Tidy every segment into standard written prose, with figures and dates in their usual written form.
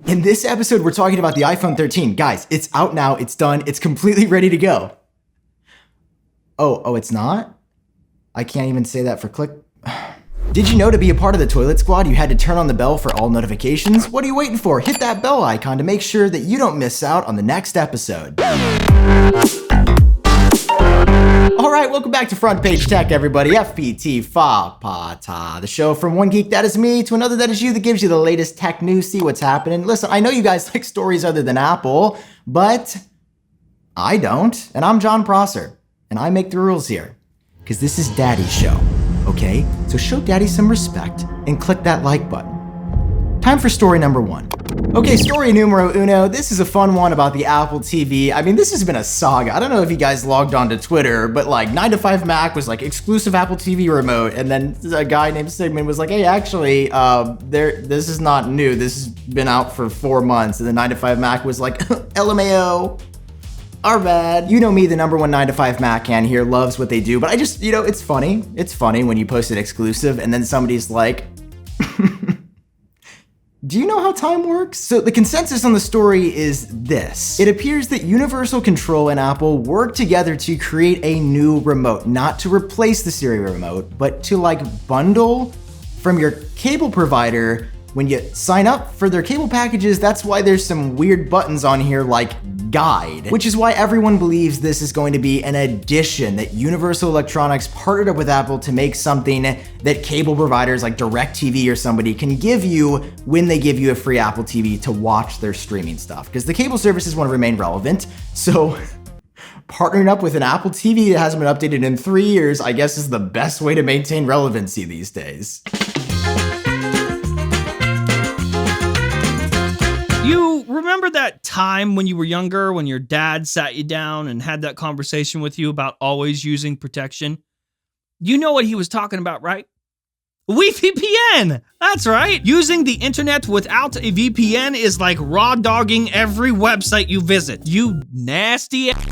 In this episode, we're talking about the iPhone 13. Guys, it's out now, it's done, it's completely ready to go. Oh, it's not? I can't even say that for click. Did you know to be a part of the Toilet Squad, you had to turn on the bell for all notifications? What are you waiting for? Hit that bell icon to make sure that you don't miss out on the next episode. All right, welcome back to Front Page Tech, everybody. FPT Fa Pa Ta, the show from one geek that is me to another that is you, that gives you the latest tech news, see what's happening. Listen, I know you guys like stories other than Apple, but I don't. And I'm John Prosser, and I make the rules here, because this is Daddy's show, okay? So show Daddy some respect and click that like button. Time for story number one. Okay, story numero uno. This is a fun one about the Apple TV. I mean, this has been a saga. I don't know if you guys logged on to Twitter, but like 9to5Mac was like exclusive Apple TV remote, and then a guy named Sigmund was like, hey, actually, this is not new. This has been out for 4 months. And then 9to5Mac was like, LMAO. Our bad. You know me, the number one 9to5Mac fan here, loves what they do, but I just, it's funny. It's funny when you post an exclusive and then somebody's like, do you know how time works? So the consensus on the story is this. It appears that Universal Control and Apple worked together to create a new remote, not to replace the Siri remote, but to bundle from your cable provider. When you sign up for their cable packages, that's why there's some weird buttons on here like guide, which is why everyone believes this is going to be an addition, that Universal Electronics partnered up with Apple to make something that cable providers like DirecTV or somebody can give you when they give you a free Apple TV to watch their streaming stuff. Because the cable services want to remain relevant, so partnering up with an Apple TV that hasn't been updated in 3 years, I guess, is the best way to maintain relevancy these days. You remember that time when you were younger, when your dad sat you down and had that conversation with you about always using protection? You know what he was talking about, right? VPN! That's right! Using the internet without a VPN is like raw dogging every website you visit. You nasty ass.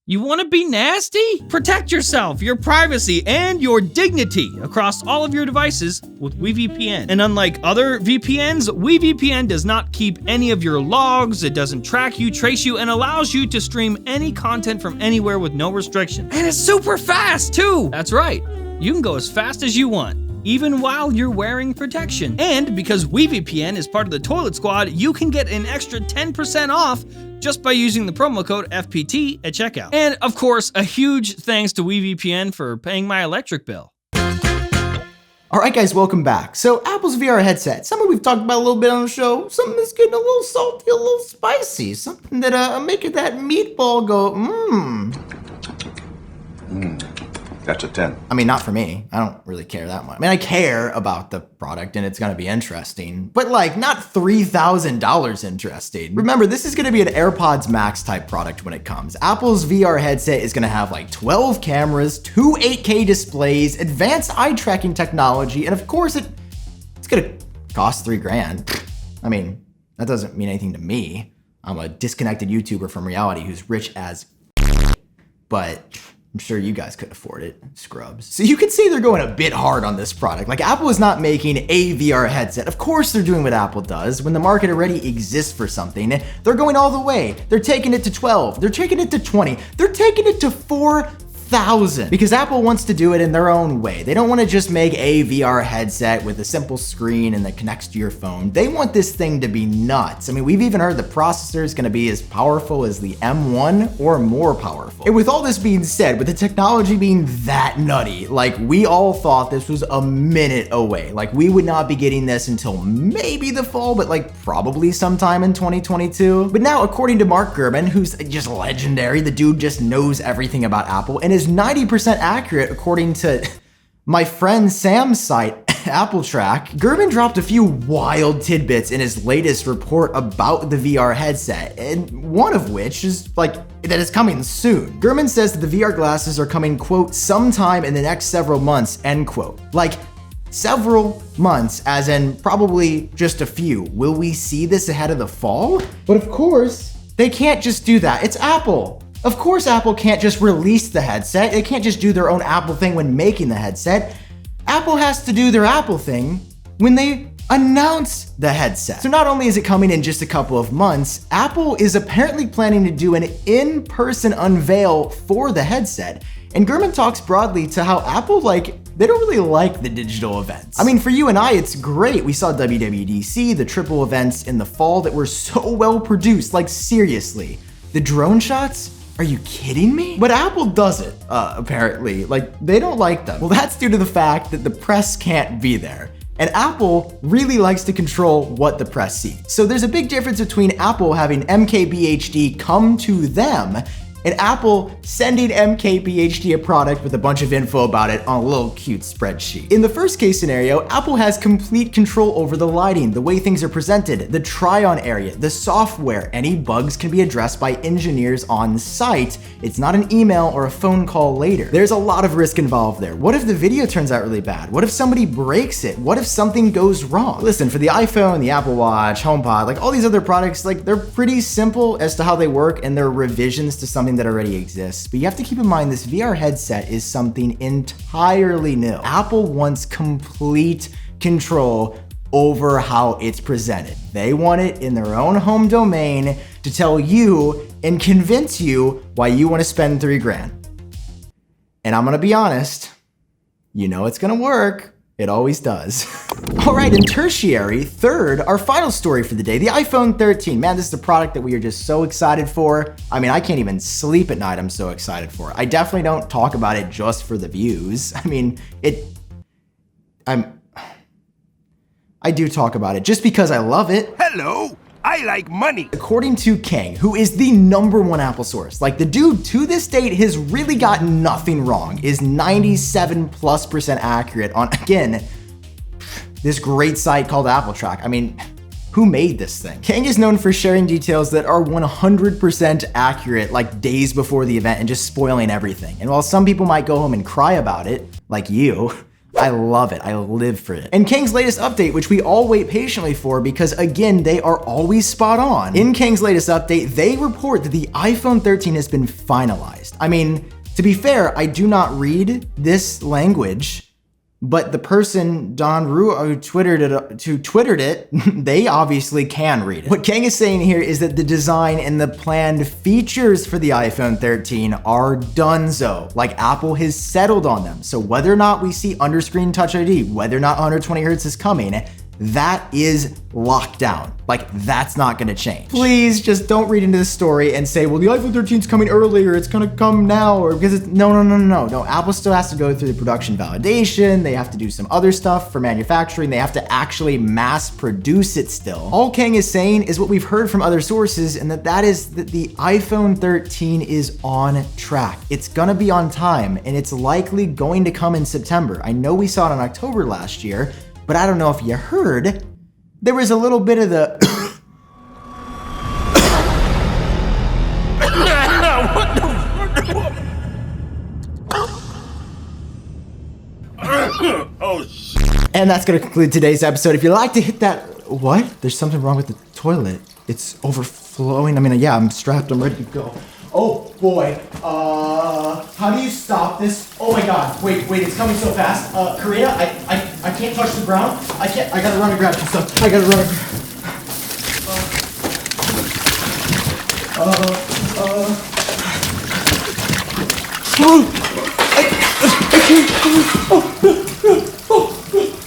You want to be nasty? Protect yourself, your privacy, and your dignity across all of your devices with VPN. And unlike other VPNs, VPN does not keep any of your logs, it doesn't track you, trace you, and allows you to stream any content from anywhere with no restriction. And it's super fast, too! That's right, you can go as fast as you want, even while you're wearing protection. And because VPN is part of the Toilet Squad, you can get an extra 10% off just by using the promo code FPT at checkout. And of course, a huge thanks to VPN for paying my electric bill. All right, guys, welcome back. So Apple's VR headset, something we've talked about a little bit on the show, something that's getting a little salty, a little spicy, something that making that meatball go, That's a 10. I mean, not for me. I don't really care that much. I mean, I care about the product and it's gonna be interesting, but not $3,000 interesting. Remember, this is gonna be an AirPods Max type product when it comes. Apple's VR headset is gonna have 12 cameras, 2 8K displays, advanced eye tracking technology, and of course it's gonna cost $3,000. I mean, that doesn't mean anything to me. I'm a disconnected YouTuber from reality who's rich as but I'm sure you guys could afford it, scrubs. So you can see they're going a bit hard on this product. Apple is not making a VR headset. Of course they're doing what Apple does. When the market already exists for something, they're going all the way. They're taking it to 12, they're taking it to 20, they're taking it to 4,000. Because Apple wants to do it in their own way. They don't want to just make a VR headset with a simple screen and that connects to your phone. They want this thing to be nuts. I mean, we've even heard the processor is going to be as powerful as the M1 or more powerful. And with all this being said, with the technology being that nutty, we all thought this was a minute away. We would not be getting this until maybe the fall, but probably sometime in 2022. But now, according to Mark Gurman, who's just legendary, the dude just knows everything about Apple and is 90% accurate according to my friend Sam's site, Apple Track. Gurman dropped a few wild tidbits in his latest report about the VR headset, and one of which is that it's coming soon. Gurman says that the VR glasses are coming, quote, sometime in the next several months, end quote. Several months, as in probably just a few. Will we see this ahead of the fall? But of course, they can't just do that. It's Apple. Of course, Apple can't just release the headset. They can't just do their own Apple thing when making the headset. Apple has to do their Apple thing when they announce the headset. So not only is it coming in just a couple of months, Apple is apparently planning to do an in-person unveil for the headset. And Gurman talks broadly to how Apple, they don't really like the digital events. I mean, for you and I, it's great. We saw WWDC, the triple events in the fall that were so well produced, seriously. The drone shots? Are you kidding me? But Apple does it, apparently. They don't like them. Well, that's due to the fact that the press can't be there. And Apple really likes to control what the press sees. So there's a big difference between Apple having MKBHD come to them and Apple sending MKBHD a product with a bunch of info about it on a little cute spreadsheet. In the first case scenario, Apple has complete control over the lighting, the way things are presented, the try-on area, the software. Any bugs can be addressed by engineers on site. It's not an email or a phone call later. There's a lot of risk involved there. What if the video turns out really bad? What if somebody breaks it? What if something goes wrong? Listen, for the iPhone, the Apple Watch, HomePod, all these other products, they're pretty simple as to how they work and they're revisions to something that already exists. But you have to keep in mind this VR headset is something entirely new. Apple wants complete control over how it's presented. They want it in their own home domain to tell you and convince you why you want to spend $3,000. And I'm gonna be honest, you know it's gonna work. It always does. All right, and tertiary, third, our final story for the day, the iPhone 13. Man, this is a product that we are just so excited for. I mean, I can't even sleep at night, I'm so excited for it. I definitely don't talk about it just for the views. I mean, I do talk about it just because I love it. Hello, I like money. According to Kang, who is the #1 Apple source, the dude to this date has really gotten nothing wrong, is 97+% accurate on, again, this great site called Apple Track. I mean, who made this thing? Kang is known for sharing details that are 100% accurate, days before the event and just spoiling everything. And while some people might go home and cry about it, like you, I love it. I live for it. And Kang's latest update, which we all wait patiently for because, again, they are always spot on. In Kang's latest update, they report that the iPhone 13 has been finalized. I mean, to be fair, I do not read this language, but the person, Don Ru, who twittered it, they obviously can read it. What Kang is saying here is that the design and the planned features for the iPhone 13 are donezo. Apple has settled on them. So whether or not we see underscreen Touch ID, whether or not 120 Hertz is coming, that is locked down. That's not gonna change. Please just don't read into this story and say, well, the iPhone 13 is coming earlier, it's gonna come now, or because it's, no. Apple still has to go through the production validation, they have to do some other stuff for manufacturing, they have to actually mass produce it still. All Kang is saying is what we've heard from other sources, and that is that the iPhone 13 is on track. It's gonna be on time, and it's likely going to come in September. I know we saw it in October last year, but I don't know if you heard, there was a little bit of the Oh, and that's gonna conclude today's episode. If you'd like to hit that, what? There's something wrong with the toilet. It's overflowing. I mean, yeah, I'm strapped, I'm ready to go. Oh boy, how do you stop this? Oh my God, wait, it's coming so fast. Karina, I can't touch the ground. I gotta run and grab some stuff. I gotta run. I can't.